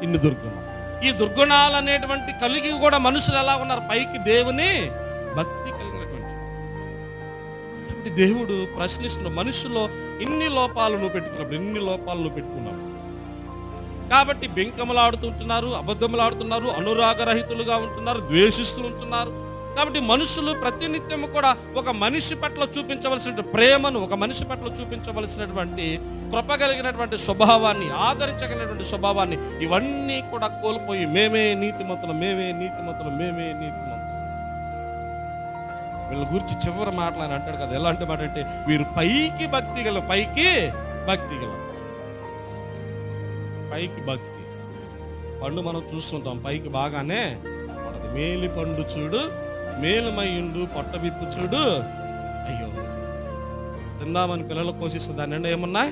ఇన్ని దుర్గుణాలు. ఈ దుర్గుణాలు అనేటువంటి కలిగి కూడా మనుషులు ఎలా ఉన్నారు? పైకి దేవుని భక్తి కలిగినటువంటి. కాబట్టి దేవుడు ప్రశ్నిస్తున్న, మనుషుల్లో ఇన్ని లోపాలు నువ్వు పెట్టుకున్నప్పుడు, ఎన్ని లోపాలు నువ్వు పెట్టుకున్నావు కాబట్టి బెంకములాడుతుంటున్నారు, అబద్ధములాడుతున్నారు, అనురాగరహితులుగా ఉంటున్నారు, ద్వేషిస్తూ ఉంటున్నారు. కాబట్టి మనుషులు ప్రతినిత్యము కూడా ఒక మనిషి పట్ల చూపించవలసిన ప్రేమను, ఒక మనిషి పట్ల చూపించవలసినటువంటి కృప కలిగినటువంటి స్వభావాన్ని, ఆదరించగలిగినటువంటి స్వభావాన్ని ఇవన్నీ కూడా కోల్పోయి మేమే నీతిమంతులం, మేమే నీతిమంతులం, మేమే నీతిమంతులం. వీళ్ళ గురించి చివరి మాటలు అని అంటాడు కదా, ఎలాంటి మాట అంటే వీరు పైకి భక్తి గల, పైకి భక్తి గల. పైకి భక్తి పండు మనం చూస్తుంటాం, పైకి బాగానే పడదు. మేలి పండు చూడు, మేలుమయ్యుండు పొట్ట విప్పు చూడు. అయ్యో, తిందామని పిల్లలు పోషిస్తే దాని నిండా ఏమున్నాయి?